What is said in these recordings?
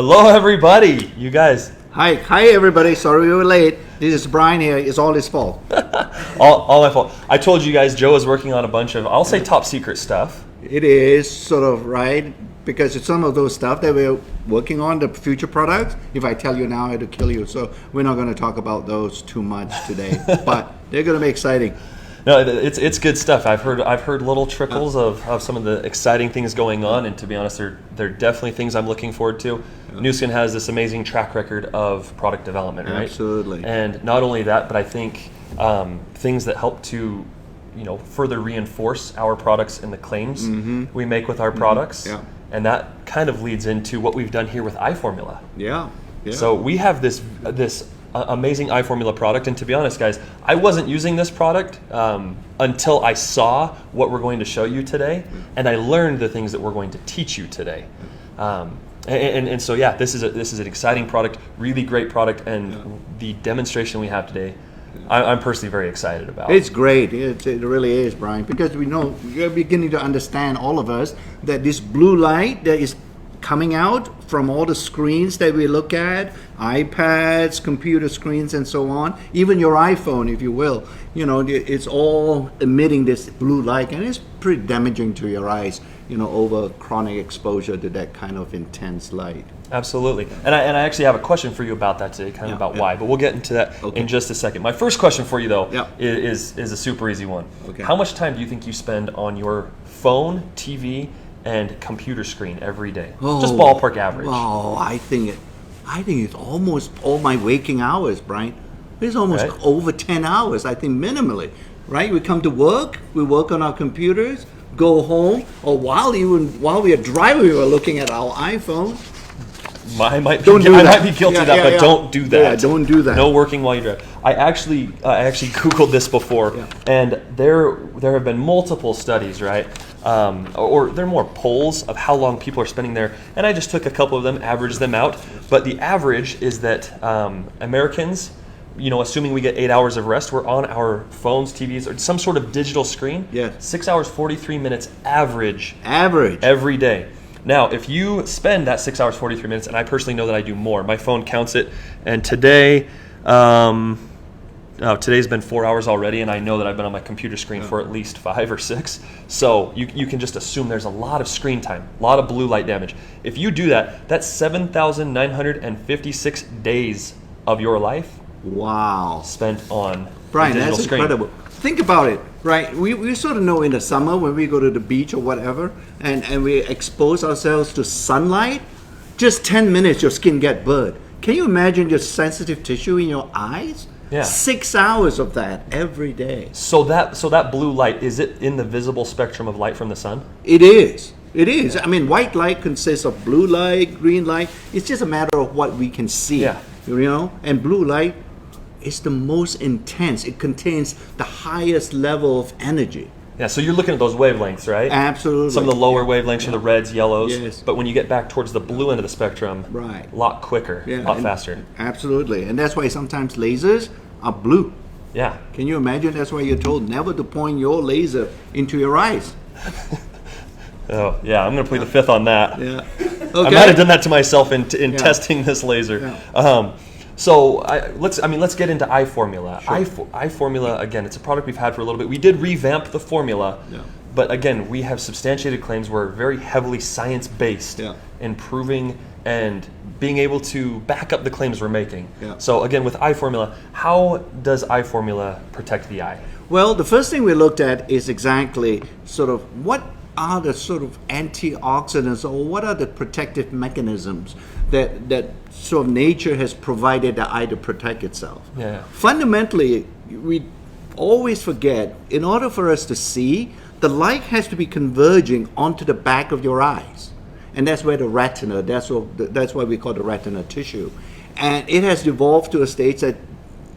Hello, everybody. You guys. Hi, everybody. Sorry we were late. This is Brian here. It's all his fault. all my fault. I told you guys Joe is working on a bunch of, I'll say, top secret stuff. It is sort of right because it's some of those stuff that we're working on, the future products. If I tell you now, I had to kill you. So we're not going to talk about those too much today, but they're going to be exciting. No, it's good stuff. I've heard little trickles of some of the exciting things going on, and to be honest, they're definitely things I'm looking forward to. Yeah. Nu Skin has this amazing track record of product development, right? Absolutely. And not only that, but I think things that help to further reinforce our products and the claims we make with our products. Yeah. And that kind of leads into what we've done here with eye formula. Yeah. So we have this amazing eye formula product, and to be honest, guys, I wasn't using this product until I saw what we're going to show you today, and I learned the things that we're going to teach you today. And so yeah, this is an exciting product, really great product, and the demonstration we have today, I'm personally very excited about. It's great. It really is, Brian, because we know we're beginning to understand, all of us, that this blue light that is coming out from all the screens that we look at, iPads, computer screens, and so on, even your iPhone, if you will, it's all emitting this blue light, and it's pretty damaging to your eyes, over chronic exposure to that kind of intense light. Absolutely. And I actually have a question for you about that today, kind of about why, but we'll get into that in just a second. My first question for you, though, is a super easy one. Okay. How much time do you think you spend on your phone, TV, and computer screen every day? Just ballpark average. Oh, I think it's almost all my waking hours, Brian. It's almost over 10 hours, I think, minimally. Right? We come to work, we work on our computers, go home, or while we are driving, we are looking at our iPhone. I might be guilty of that, but don't do that. Yeah, don't do that. No working while you drive. I actually Googled this before, and there have been multiple studies, right? Or they're more polls of how long people are spending there, and I just took a couple of them, averaged them out. But the average is that Americans, assuming we get 8 hours of rest, we're on our phones, TVs, or some sort of digital screen. 6 hours, 43 minutes average every day. Now, if you spend that 6 hours, 43 minutes, and I personally know that I do more, my phone counts it, and today, today's been 4 hours already, and I know that I've been on my computer screen for at least 5 or 6. So you can just assume there's a lot of screen time, a lot of blue light damage. If you do that, that's 7,956 days of your life. Wow. Spent on Brian, digital that's screen. Incredible. Think about it, right? We sort of know in the summer when we go to the beach or whatever, and we expose ourselves to sunlight, just 10 minutes your skin get burned. Can you imagine your sensitive tissue in your eyes? Yeah. 6 hours of that every day. So that blue light, is it in the visible spectrum of light from the sun? It is. It is. I mean, white light consists of blue light, green light. It's just a matter of what we can see. Yeah. And blue light is the most intense. It contains the highest level of energy. Yeah, so you're looking at those wavelengths, right? Absolutely. Some of the lower wavelengths are the reds, yellows. Yes. But when you get back towards the blue end of the spectrum, a lot quicker, a lot faster. Absolutely. And that's why sometimes lasers are blue. Yeah. Can you imagine? That's why you're told never to point your laser into your eyes. Oh, yeah, I'm going to plead the fifth on that. Yeah. Okay. I might have done that to myself in testing this laser. Yeah. So let's get into eye formula. Sure. Eye formula, again, it's a product we've had for a little bit. We did revamp the formula, but again, we have substantiated claims. We're very heavily science-based in proving and being able to back up the claims we're making. Yeah. So again, with eye formula, how does eye formula protect the eye? Well, the first thing we looked at is exactly sort of what are the sort of antioxidants, or what are the protective mechanisms that sort of nature has provided the eye to protect itself. Yeah. Fundamentally, we always forget, in order for us to see, the light has to be converging onto the back of your eyes. And that's where the retina, that's why we call the retina tissue. And it has evolved to a state that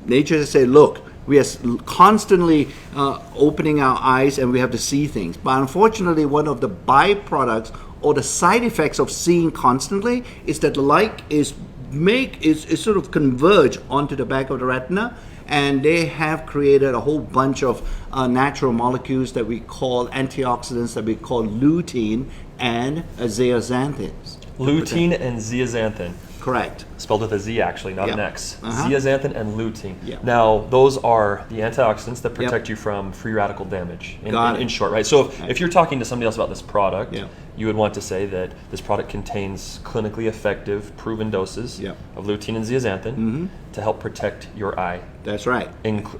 nature has said, look, we are constantly opening our eyes and we have to see things. But unfortunately, one of the byproducts or the side effects of seeing constantly is that the light is sort of converge onto the back of the retina, and they have created a whole bunch of natural molecules that we call antioxidants, that we call lutein and zeaxanthins. Lutein and zeaxanthin. Correct. Spelled with a Z, actually, not an Yep. X. Uh-huh. Zeaxanthin and lutein. Yep. Now, those are the antioxidants that protect Yep. you from free radical damage, Got in it. short, right? So if you're talking to somebody else about this product, Yep. you would want to say that this product contains clinically effective, proven doses Yep. of lutein and zeaxanthin to help protect your eye. That's right.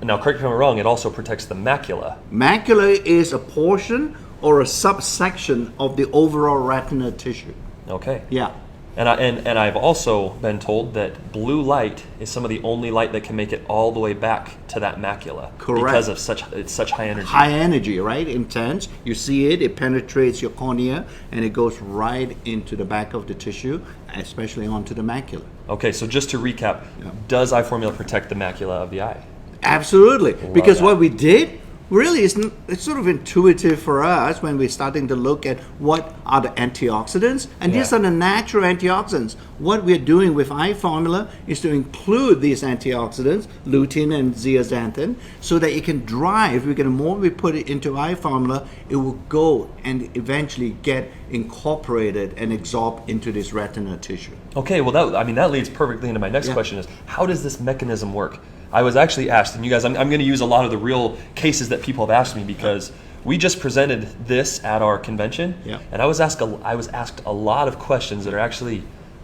Now, correct me if I'm wrong, it also protects the macula. Macula is a portion or a subsection of the overall retina tissue. Okay. Yeah. And I've also been told that blue light is some of the only light that can make it all the way back to that macula. Correct. Because of it's such high energy. High energy, right? Intense. You see it, it penetrates your cornea, and it goes right into the back of the tissue, especially onto the macula. Okay, so just to recap, does eye formula protect the macula of the eye? Absolutely. Because that. what we did really is it's sort of intuitive for us when we're starting to look at what are the antioxidants, and these Yeah. are the natural antioxidants. What we're doing with eye formula is to include these antioxidants, lutein and zeaxanthin, so that it can drive. The more we put it into eye formula, it will go and eventually get incorporated and absorbed into this retina tissue. Okay, well that leads perfectly into my next Yeah. question is, how does this mechanism work? I was actually asked, and you guys, I'm going to use a lot of the real cases that people have asked me because we just presented this at our convention, Yeah. and I was asked a lot of questions that are actually,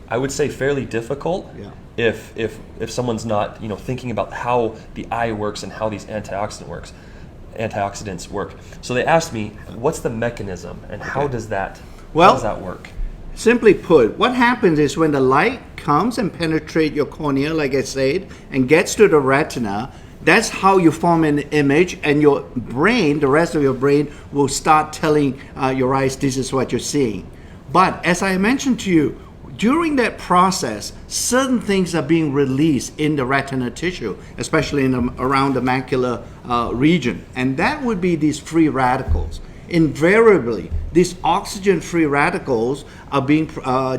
I would say, fairly difficult. Yeah. If someone's not thinking about how the eye works and how these antioxidants work. So they asked me, what's the mechanism and how does that work? Simply put, what happens is when the light comes and penetrates your cornea, like I said, and gets to the retina, that's how you form an image, and your brain, the rest of your brain, will start telling your eyes this is what you're seeing. But as I mentioned to you, during that process, certain things are being released in the retina tissue, especially around the macular region, and that would be these free radicals. Invariably, these oxygen-free radicals are being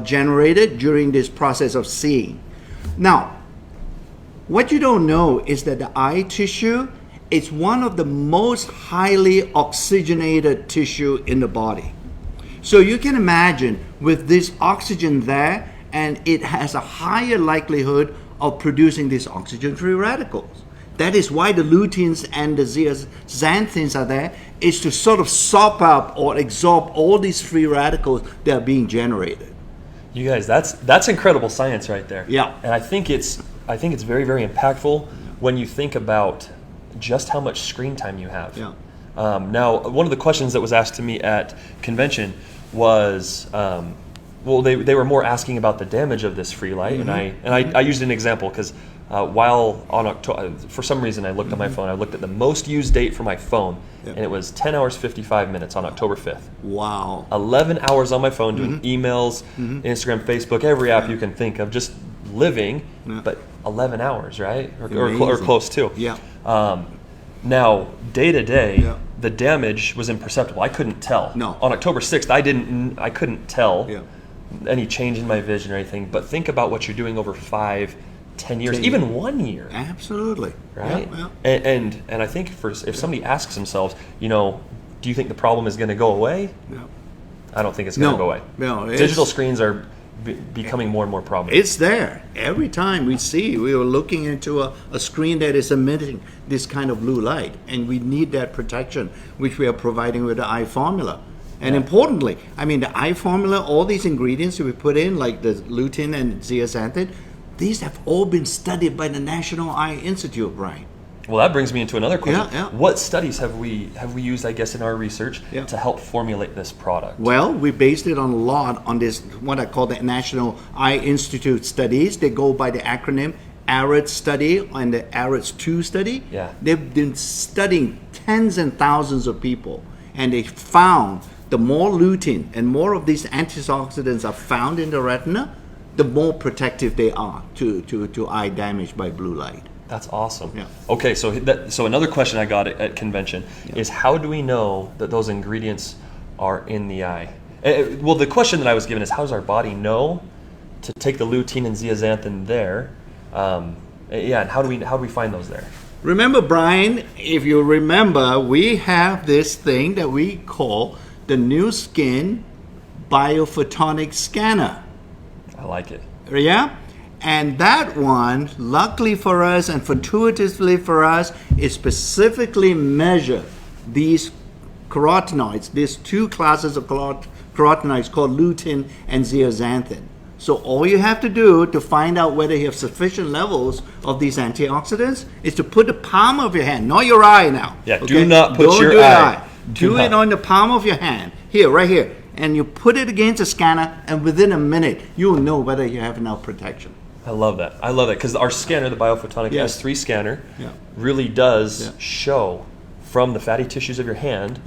generated during this process of seeing. Now, what you don't know is that the eye tissue is one of the most highly oxygenated tissue in the body. So you can imagine with this oxygen there, and it has a higher likelihood of producing these oxygen-free radicals. That is why the luteins and the zeaxanthins are there, is to sort of sop up or absorb all these free radicals that are being generated. You guys, that's incredible science right there. Yeah. And I think it's very, very impactful when you think about just how much screen time you have. Yeah. Now, one of the questions that was asked to me at convention was, they were more asking about the damage of this free light, and I used an example because while on October, for some reason I looked on my phone, I looked at the most used date for my phone, and it was 10 hours 55 minutes on October 5th. Wow. 11 hours on my phone doing emails, Instagram, Facebook, every app you can think of, just living, but 11 hours, right? Or close to. Yeah. Now, day to day, Yeah. the damage was imperceptible. I couldn't tell. No. On October 6th, I couldn't tell Yeah. any change in my vision or anything, but think about what you're doing over 5, 10 years, 10 even 1 year. Absolutely. Right? Yeah, yeah. And I think if somebody asks themselves, do you think the problem is going to go away? Yeah. I don't think it's going to No. go away. No, Digital screens are becoming more and more prominent. It's there. Every time we are looking into a screen that is emitting this kind of blue light, and we need that protection, which we are providing with the eye formula. And importantly, the eye formula, all these ingredients that we put in, like the lutein and zeaxanthin, these have all been studied by the National Eye Institute, Brian. Well, that brings me into another question. Yeah. What studies have we used, I guess, in our research Yeah. to help formulate this product? Well, we based it on a lot on this, what I call the National Eye Institute studies. They go by the acronym ARID study and the ARIDS 2 study. Yeah. They've been studying tens and thousands of people, and they found the more lutein and more of these antioxidants are found in the retina, the more protective they are to eye damage by blue light. That's awesome. Yeah. Okay, so another question I got at convention is, how do we know that those ingredients are in the eye? Well, the question that I was given is, how does our body know to take the lutein and zeaxanthin there? And how do we find those there? Remember, Brian, if you remember, we have this thing that we call the New Skin Biophotonic Scanner. I like it. Yeah? And that one, luckily for us and fortuitously for us, is specifically measure these carotenoids, these two classes of carotenoids called lutein and zeaxanthin. So all you have to do to find out whether you have sufficient levels of these antioxidants is to put the palm of your hand, not your eye now. Yeah, okay? Do not put Don't your do eye. Do it on the palm of your hand. Here, right here. And you put it against a scanner, and within a minute, you'll know whether you have enough protection. I love that. I love that because our scanner, the Biophotonic S3 scanner, really does show from the fatty tissues of your hand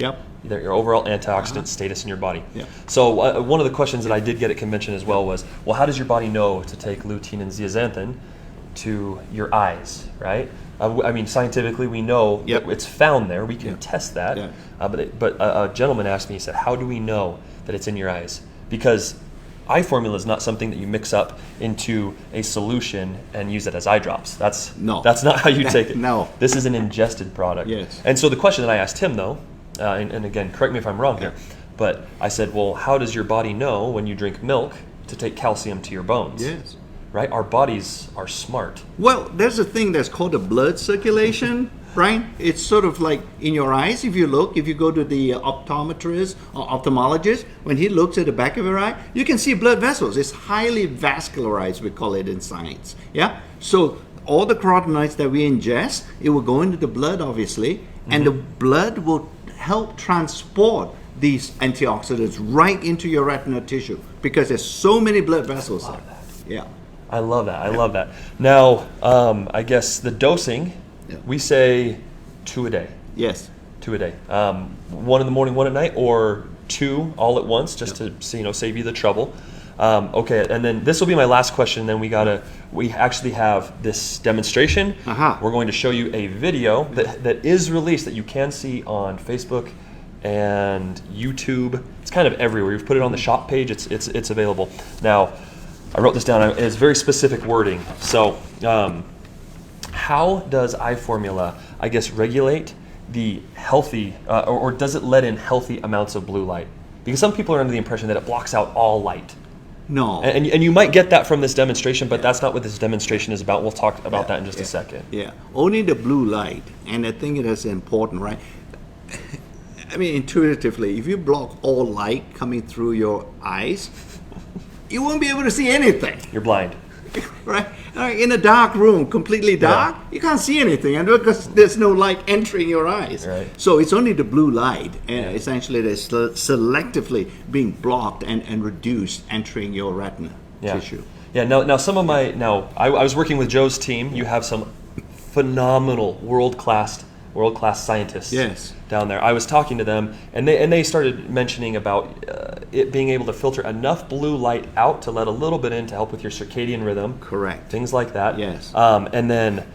your overall antioxidant status in your body. So one of the questions that I did get at convention as well was, well, how does your body know to take lutein and zeaxanthin to your eyes, right? I mean, scientifically, we know that it's found there. We can test that. But a gentleman asked me, he said, how do we know that it's in your eyes? Because eye formula is not something that you mix up into a solution and use it as eye drops. That's not how you take it. No. This is an ingested product. Yes. And so the question that I asked him, though, and again, correct me if I'm wrong here, but I said, well, how does your body know when you drink milk to take calcium to your bones? Yes. Right? Our bodies are smart. Well, there's a thing that's called the blood circulation, right? It's sort of like in your eyes. If you go to the optometrist or ophthalmologist, when he looks at the back of your eye, you can see blood vessels. It's highly vascularized, we call it in science. Yeah? So all the carotenoids that we ingest, it will go into the blood, obviously, and the blood will help transport these antioxidants right into your retinal tissue because there's so many blood vessels there. Yeah. I love that. I love that. Now, I guess the dosing, we say 2 a day. Yes. 2 a day. 1 in the morning, 1 at night, or 2 all at once, just to save you the trouble. Okay, and then this will be my last question. Then we actually have this demonstration. We're going to show you a video that is released that you can see on Facebook and YouTube. It's kind of everywhere. We've put it on the shop page. It's available now. I wrote this down. It's very specific wording. So, how does eye formula, I guess, regulate the healthy, or does it let in healthy amounts of blue light? Because some people are under the impression that it blocks out all light. No. And you might get that from this demonstration, but that's not what this demonstration is about. We'll talk about that in just a second. Yeah. Only the blue light, and I think it is important, right? I mean, intuitively, if you block all light coming through your eyes, you won't be able to see anything. You're blind. Right? In a dark room, completely dark, you can't see anything, and because there's no light entering your eyes. Right. So it's only the blue light, and essentially that's selectively being blocked and reduced entering your retina tissue. Yeah. Now some of I was working with Joe's team. You have some phenomenal world class scientists down there. I was talking to them, and they started mentioning about it being able to filter enough blue light out to let a little bit in to help with your circadian rhythm. Correct. Things like that. Yes. And then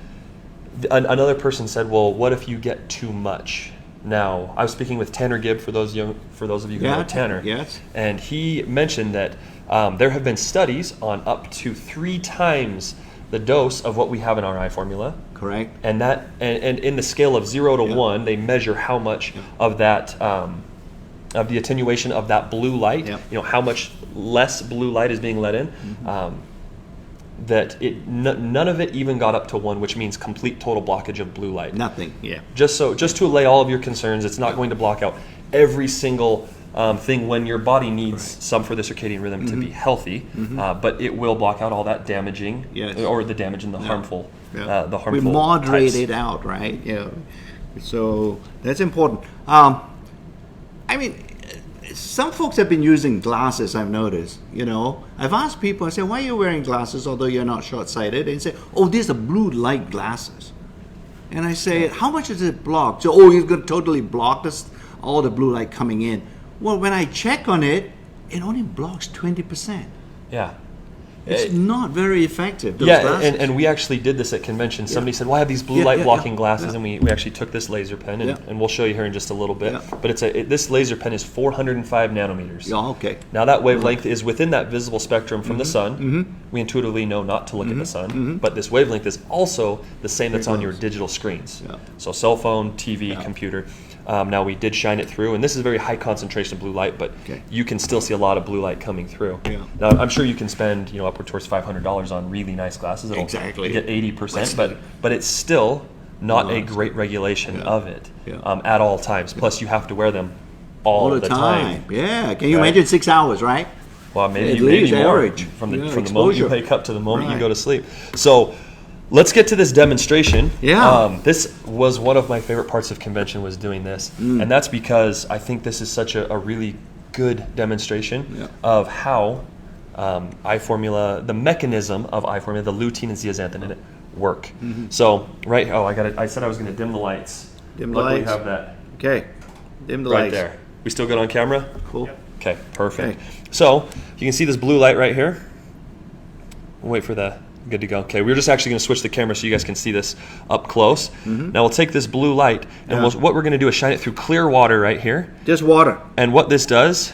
another person said, "Well, what if you get too much?" Now, I was speaking with Tanner Gibb for those of you who know Tanner. Yes. And he mentioned that there have been studies on up to 3 times the dose of what we have in our eye formula. Correct. And that and in the scale of 0 to 1, they measure how much of that of the attenuation of that blue light. How much less blue light is being let in. That none of it even got up to 1, which means complete total blockage of blue light. Nothing. Yeah. Just to allay all of your concerns, it's not going to block out every single thing when your body needs some for the circadian rhythm to be healthy, but it will block out all that damaging or the damage and the harmful. The harmful. We moderate types. it out, right? Yeah. So that's important. I mean, some folks have been using glasses, I've noticed. I've asked people, I say, why are you wearing glasses although you're not short-sighted? And they say, oh, these are blue light glasses. And I say, how much does it block? So, you're going to totally block all the blue light coming in. Well, when I check on it, it only blocks 20%. Yeah. It's not very effective. Those glasses. And we actually did this at convention. Somebody said, well, I have these blue light blocking glasses, and we actually took this laser pen, and we'll show you here in just a little bit. But this laser pen is 405 nanometers. Yeah, okay. Now that wavelength is within that visible spectrum from the sun. We intuitively know not to look at the sun, but this wavelength is also the same that's on your digital screens. So cell phone, TV, computer. Now we did shine it through, and this is very high concentration of blue light, but you can still see a lot of blue light coming through. Yeah. Now I'm sure you can spend upward towards $500 on really nice glasses. It'll get 80%, but it's still not a great regulation of it at all times. Plus you have to wear them all the time. Yeah, can you imagine 6 hours, right? Well, maybe more from the moment you wake up to the moment you go to sleep. So let's get to this demonstration. Yeah. This was one of my favorite parts of convention, was doing this. And that's because I think this is such a really good demonstration of how eye formula, the mechanism of eye formula, the lutein and zeaxanthin in it work. So, I said I was going to dim the lights. Luckily we have that. Okay. Dim the lights. Right there. We still good on camera? Cool. Okay, perfect. So, you can see this blue light right here. We'll wait for the good to go. Okay, we're just actually going to switch the camera so you guys can see this up close. Now we'll take this blue light, and what we're going to do is shine it through clear water right here. Just water. And what this does,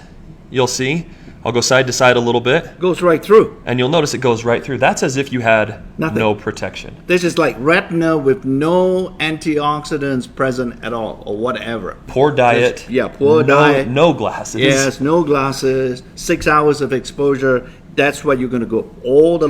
you'll see, I'll go side to side a little bit. Goes right through. And you'll notice it goes right through. That's as if you had no protection. This is like retina with no antioxidants present at all, or whatever. Poor diet. Poor diet. No glasses. Yes, no glasses. 6 hours of exposure. That's what you're going to go. All the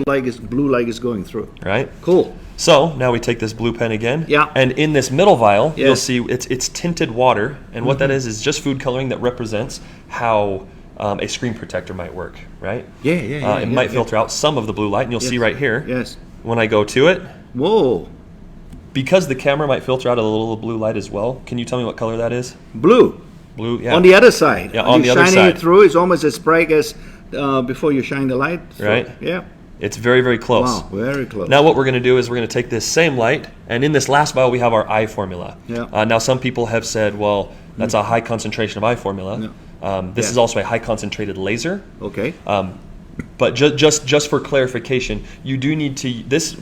blue light is going through. Right. Cool. So now we take this blue pen again. Yeah. And in this middle vial, you'll see it's tinted water. And what that is just food coloring that represents how a screen protector might work, right? It might filter out some of the blue light, and you'll see right here. Yes. When I go to it. Whoa. Because the camera might filter out a little blue light as well. Can you tell me what color that is? Blue. Blue. Yeah. On the other side. Yeah. On the other side. Shining it through, it's almost as bright as before you shine the light. Right. Yeah. It's very, very close. Wow, very close. Now what we're going to do is we're going to take this same light, and in this last vial we have our eye formula. Yeah. Now some people have said, well, that's a high concentration of eye formula. Yeah. This is also a high concentrated laser. Okay. But just for clarification, you do need to,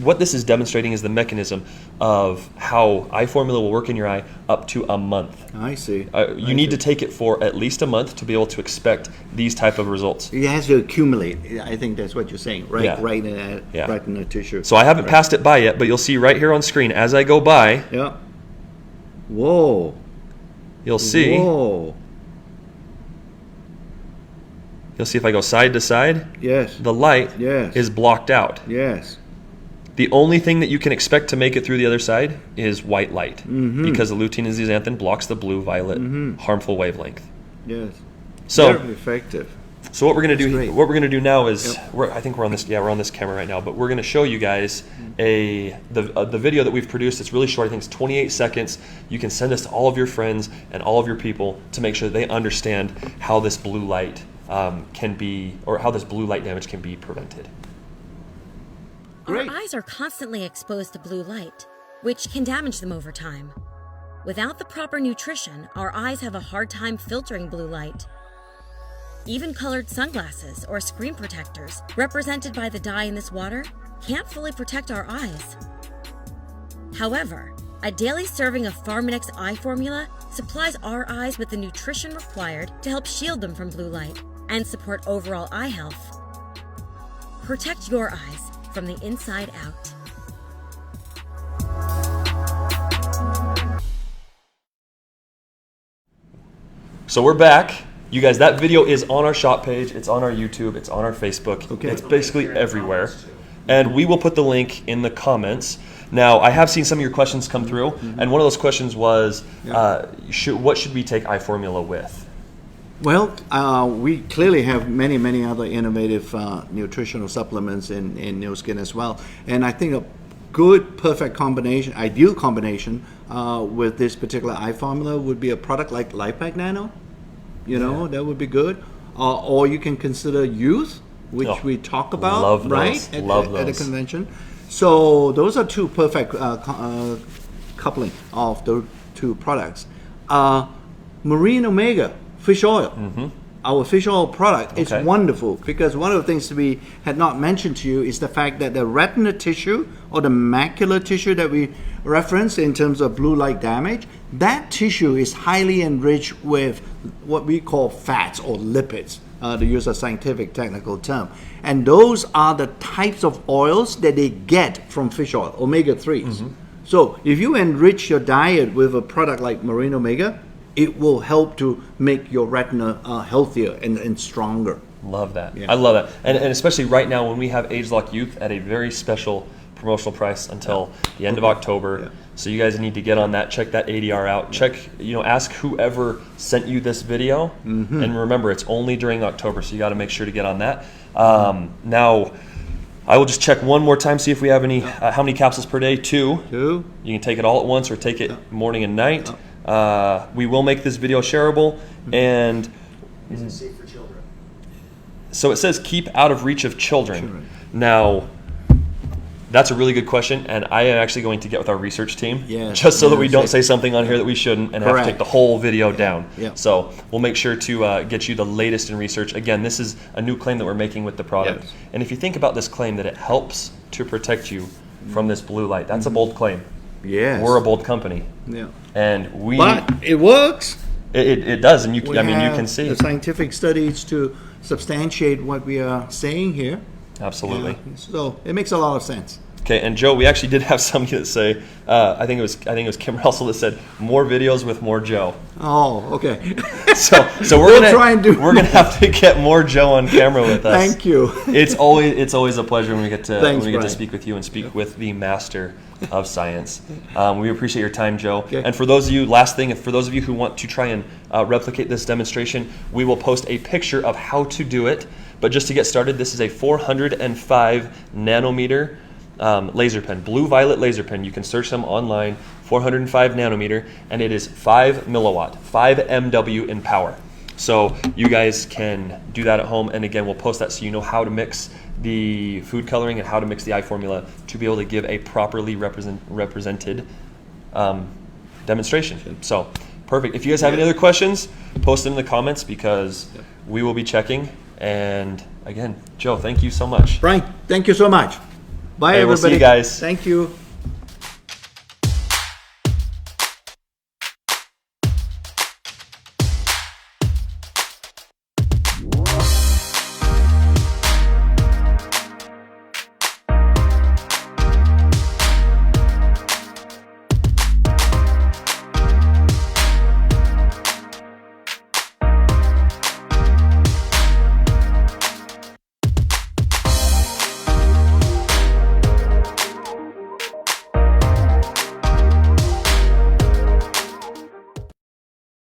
what this is demonstrating is the mechanism of how eye formula will work in your eye up to a month. I see. You need to take it for at least a month to be able to expect these type of results. It has to accumulate. I think that's what you're saying, right? Yeah. Right in the tissue. So I haven't passed it by yet, but you'll see right here on screen as I go by. Yeah. Whoa. You'll see. Whoa. You'll see if I go side to side, yes, the light is blocked out. Yes. The only thing that you can expect to make it through the other side is white light, because the lutein and zeaxanthin blocks the blue-violet harmful wavelength. Yes. So very effective. So what we're going to do, what we're going to do now is, I think we're on this. Yeah, we're on this camera right now. But we're going to show you guys the video that we've produced. It's really short. I think it's 28 seconds. You can send this to all of your friends and all of your people to make sure that they understand how this blue light can be, or how this blue light damage can be prevented. Our eyes are constantly exposed to blue light, which can damage them over time. Without the proper nutrition, our eyes have a hard time filtering blue light. Even colored sunglasses or screen protectors, represented by the dye in this water, can't fully protect our eyes. However, a daily serving of Pharmanex eye formula supplies our eyes with the nutrition required to help shield them from blue light and support overall eye health. Protect your eyes from the inside out. So we're back. You guys, that video is on our shop page. It's on our YouTube. It's on our Facebook. Okay. It's basically everywhere. And we will put the link in the comments. Now, I have seen some of your questions come through, and one of those questions was, what should we take eye formula with? Well, we clearly have many other innovative nutritional supplements in Nu Skin as well. And I think a good, perfect combination, ideal combination with this particular eye formula would be a product like LifePak Nano. You know, that would be good. Or you can consider Youth, which we talk about, love right? Those. At a convention. So those are two perfect coupling of the two products. Marine Omega fish oil. Our fish oil product is wonderful because one of the things we had not mentioned to you is the fact that the retina tissue or the macular tissue that we reference in terms of blue light damage, that tissue is highly enriched with what we call fats or lipids, to use a scientific technical term. And those are the types of oils that they get from fish oil, omega-3s. So if you enrich your diet with a product like Marine Omega, it will help to make your retina healthier and stronger. Love that. Yeah. I love that. And especially right now when we have Age Lock Youth at a very special promotional price until the end of October. Yeah. So you guys need to get on that. Check that ADR out. Check, ask whoever sent you this video. And remember, it's only during October, so you got to make sure to get on that. Now, I will just check one more time, see if we have any, how many capsules per day? 2. 2. You can take it all at once or take it morning and night. We will make this video shareable. And Is it safe for children? so it says keep out of reach of children. Now, that's a really good question, and I am actually going to get with our research team, just so that we don't say something on here that we shouldn't and have to take the whole video down. Yeah. So we'll make sure to get you the latest in research. Again, this is a new claim that we're making with the product. Yes. And if you think about this claim that it helps to protect you from this blue light, that's a bold claim. Yes. We're a bold company. Yeah. And we... But it works. It does, and you We you have can see the it. scientific studies to substantiate what we are saying here. Absolutely. Yeah. So it makes a lot of sense. Okay, and Joe, we actually did have somebody that say, I think it was Kim Russell that said, more videos with more Joe. Oh, okay. So We'll try and do we're gonna have to get more Joe on camera with us. Thank you. It's always a pleasure when we get to Thanks, speak with you and speak with the master of science. We appreciate your time, Joe. Okay. And for those of you, last thing, for those of you who want to try and replicate this demonstration, we will post a picture of how to do it. But just to get started, this is a 405 nanometer laser pen, blue-violet laser pen. You can search them online, 405 nanometer, and it is 5 milliwatt, 5 MW in power. So you guys can do that at home, and again, we'll post that so you know how to mix the food coloring and how to mix the eye formula to be able to give a properly represented demonstration. So perfect. If you guys have any other questions, post them in the comments because we will be checking. And again, Joe, thank you so much. Brian, thank you so much. Bye, Hey, everybody. we'll see you guys. Thank you.